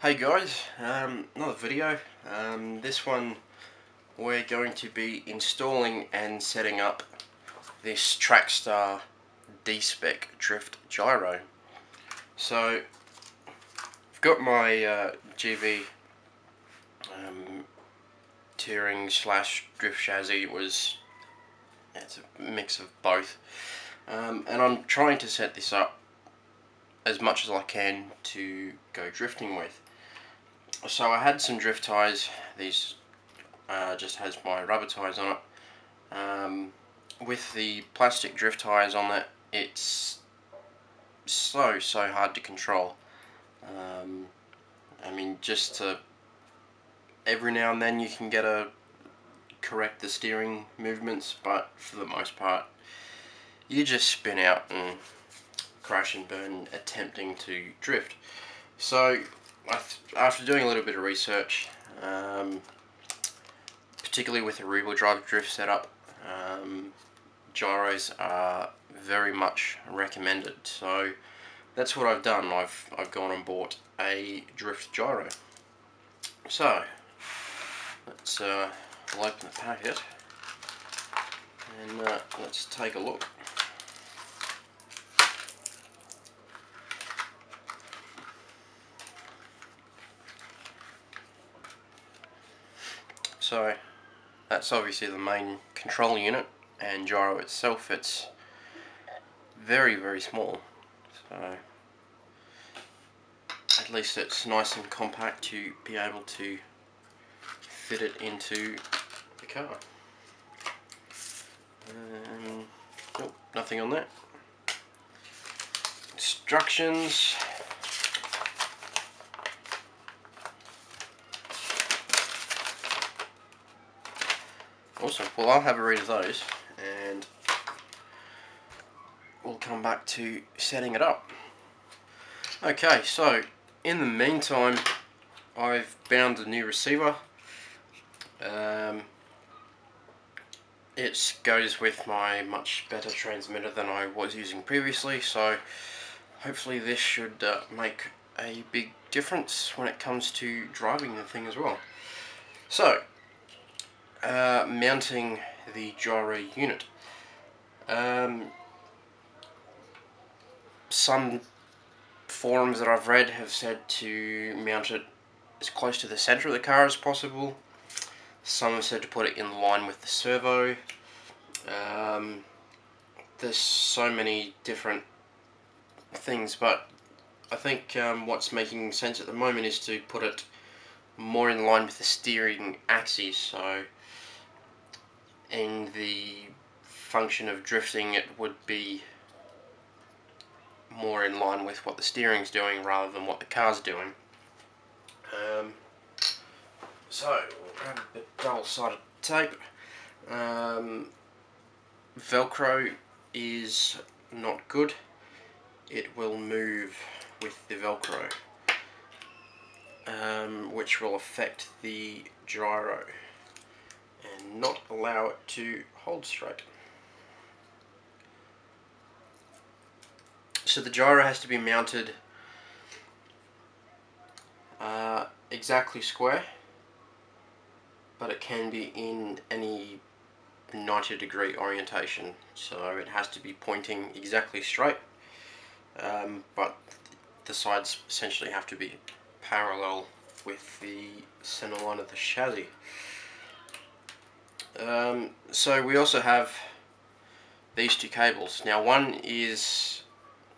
Hey guys, another video. This one we're going to be installing and setting up this Trackstar D-spec drift gyro. So I've got my GV touring slash drift chassis. It's a mix of both, and I'm trying to set this up as much as I can to go drifting with. So I had some drift tyres. These just has my rubber tyres on it. With the plastic drift tyres on it, it's so hard to control. I mean, every now and then you can correct the steering movements, but for the most part you just spin out and crash and burn attempting to drift. So after doing a little bit of research, particularly with a rear-wheel drive drift setup, gyros are very much recommended. So that's what I've done. I've gone and bought a drift gyro. So let's we'll open the packet and let's take a look. So that's obviously the main control unit, and gyro itself, it's very small, so at least it's nice and compact to be able to fit it into the car. Nope, nothing on that. Instructions. Awesome. Well, I'll have a read of those and we'll come back to setting it up. Okay, so in the meantime, I've bound a new receiver. It goes with my much better transmitter than I was using previously, so hopefully this should make a big difference when it comes to driving the thing as well. So, mounting the gyro unit. Some forums that I've read have said to mount it as close to the center of the car as possible. Some have said to put it in line with the servo. There's so many different things, but I think what's making sense at the moment is to put it more in line with the steering axis. So in the function of drifting, it would be more in line with what the steering's doing rather than what the car's doing. So we'll grab a bit double-sided tape. Velcro is not good. It will move with the Velcro, which will affect the gyro and not allow it to hold straight. So the gyro has to be mounted exactly square, but it can be in any 90-degree orientation, so it has to be pointing exactly straight, but the sides essentially have to be parallel with the center line of the chassis. So we also have these two cables. Now one is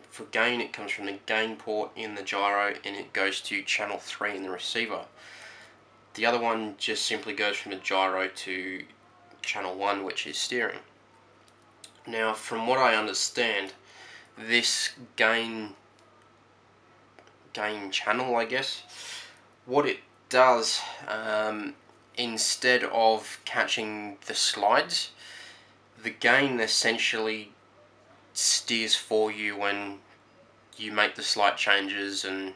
for gain. It comes from the gain port in the gyro and it goes to channel 3 in the receiver. The other one just simply goes from the gyro to channel 1, which is steering. Now from what I understand, this gain channel, I guess, what it does, instead of catching the slides, the gain essentially steers for you when you make the slight changes, and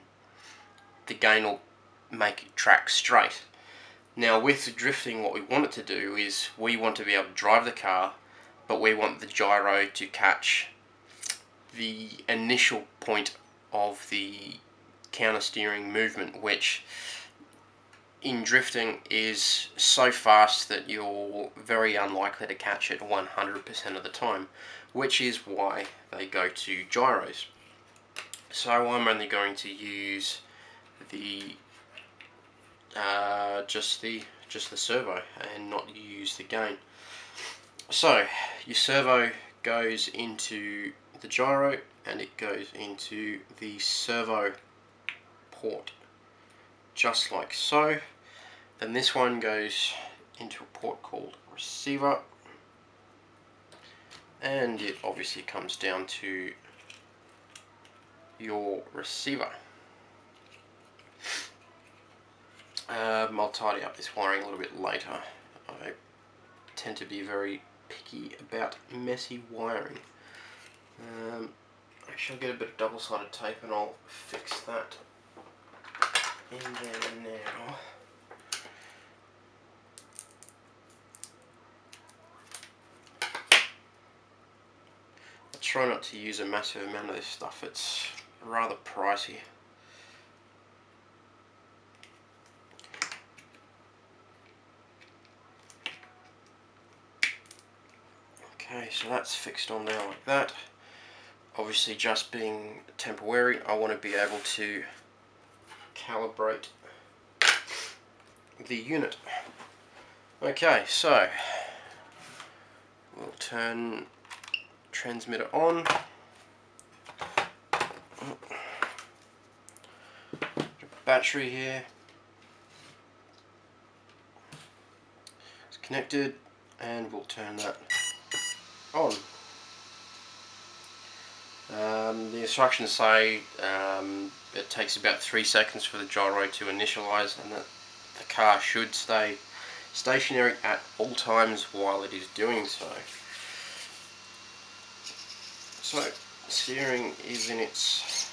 the gain will make it track straight. Now with drifting, what we want it to do is we want to be able to drive the car, but we want the gyro to catch the initial point of the counter steering movement, which in drifting is so fast that you're very unlikely to catch it 100% of the time, which is why they go to gyros. So I'm only going to use the just the servo and not use the gain. So your servo goes into the gyro and it goes into the servo port, just like so. Then this one goes into a port called receiver, and it obviously comes down to your receiver. I'll tidy up this wiring a little bit later. I tend to be very picky about messy wiring. Actually, I'll get a bit of double-sided tape and I'll fix that in there now. I try not to use a massive amount of this stuff, it's rather pricey. Okay, so that's fixed on there like that. Obviously, just being temporary, I want to be able to calibrate the unit. Okay, so we'll turn transmitter on. Battery here. It's connected, and we'll turn that on. The instructions say it takes about 3 seconds for the gyro to initialize, and that the car should stay stationary at all times while it is doing so. So steering is in its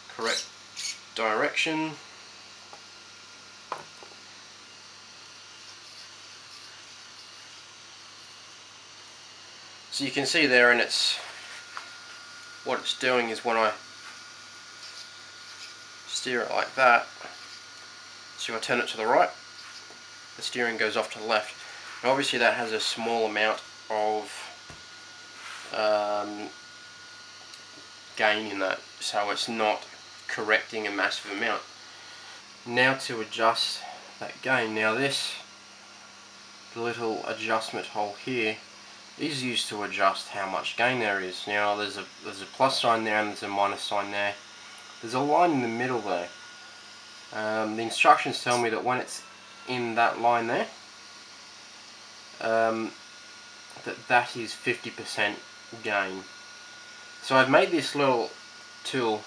correct direction. So you can see there, and what it's doing is when I steer it like that, so I turn it to the right, the steering goes off to the left. And obviously that has a small amount of gain in that, so it's not correcting a massive amount. Now to adjust that gain, now the little adjustment hole here is used to adjust how much gain there is. Now there's a plus sign there and there's a minus sign there. There's a line in the middle there. The instructions tell me that when it's in that line there, that is 50% gain. So I've made this little tool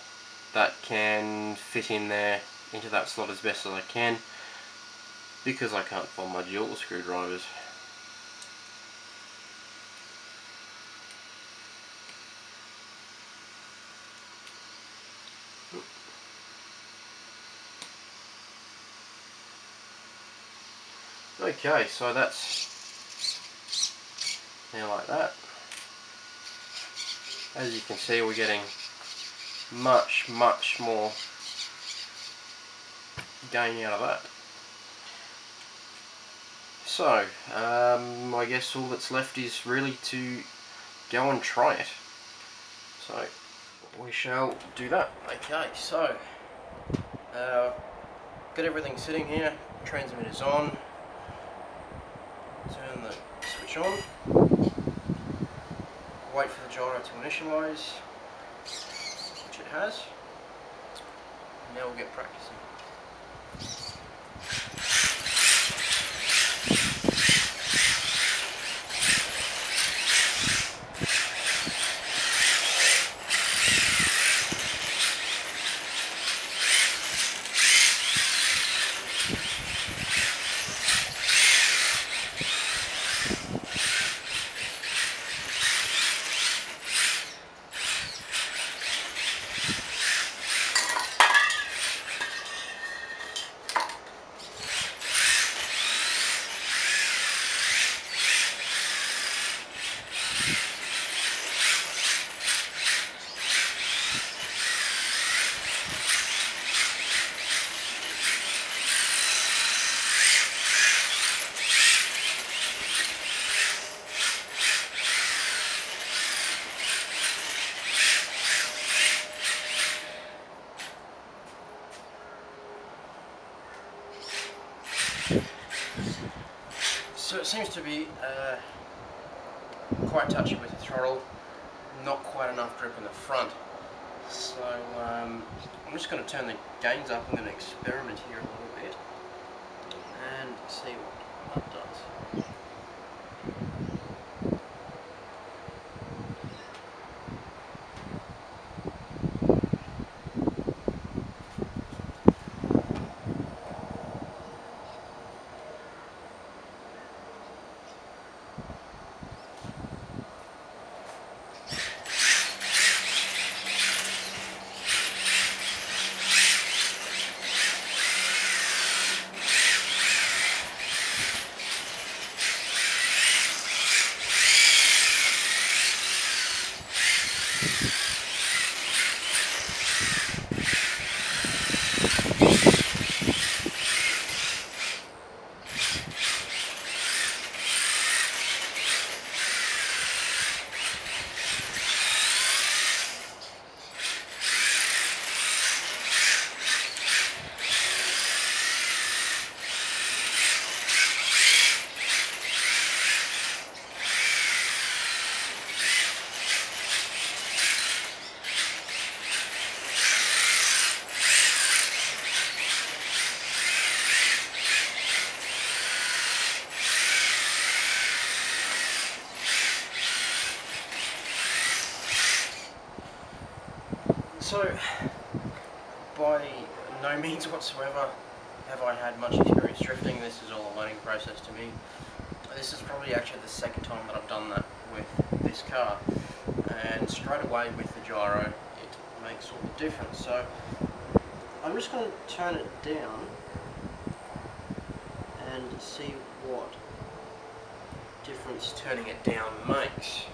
that can fit in there into that slot as best as I can, because I can't find my dual screwdrivers. Okay, so that's now like that. As you can see, we're getting much more gain out of that. So, I guess all that's left is really to go and try it. So, we shall do that. Okay, so, got everything sitting here, transmitter's on, turn the switch on, wait for the gyro to initialize, which it has, and now we'll get practicing. So it seems to be quite touchy with the throttle, not quite enough grip in the front. So I'm just going to turn the gains up. I'm going to experiment here a little bit and see what that does. So, by no means whatsoever have I had much experience drifting. This is all a learning process to me. This is probably actually the second time that I've done that with this car, and straight away with the gyro it makes all the difference. So I'm just going to turn it down and see what difference turning it down makes.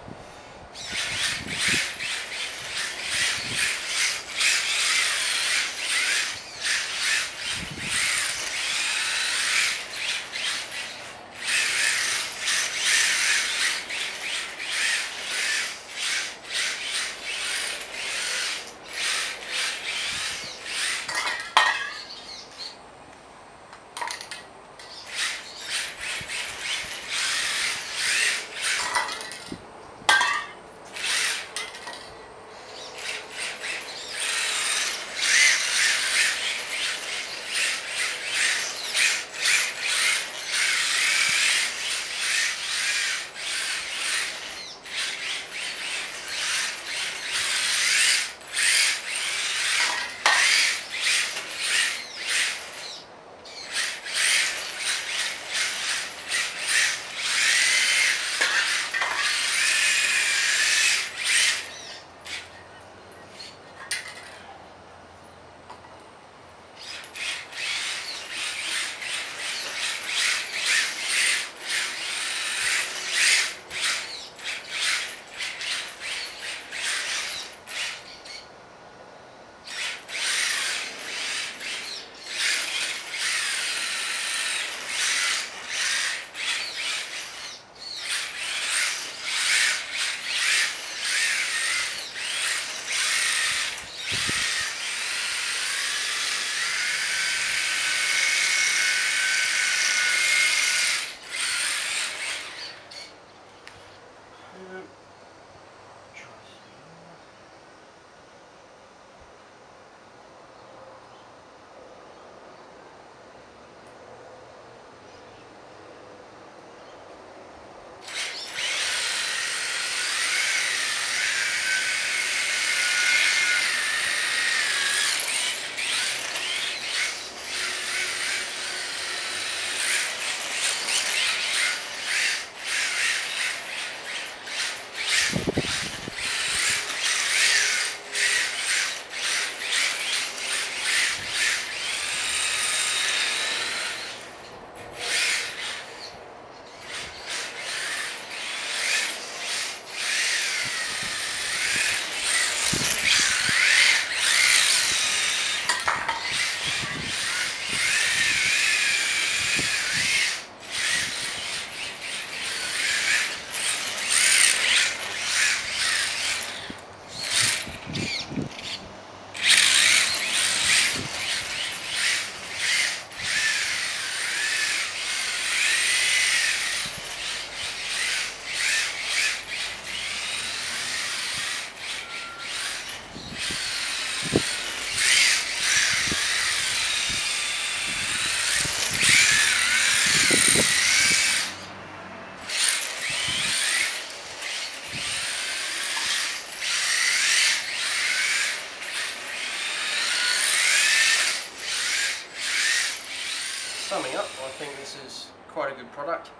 summing up, I think this is quite a good product.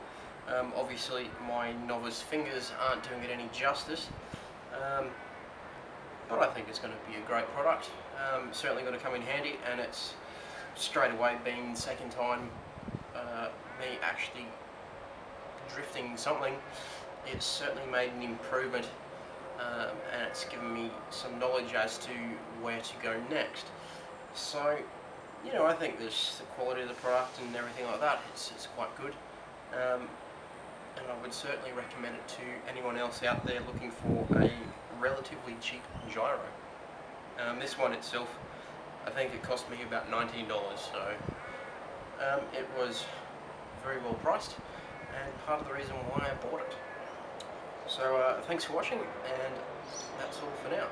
Obviously my novice fingers aren't doing it any justice, but I think it's going to be a great product. Certainly going to come in handy, and it's straight away being the second time me actually drifting something. It's certainly made an improvement, and it's given me some knowledge as to where to go next. So, you know, I think there's the quality of the product and everything like that, it's quite good. And I would certainly recommend it to anyone else out there looking for a relatively cheap gyro. This one itself, I think it cost me about $19, so it was very well priced, and part of the reason why I bought it. So thanks for watching, and that's all for now.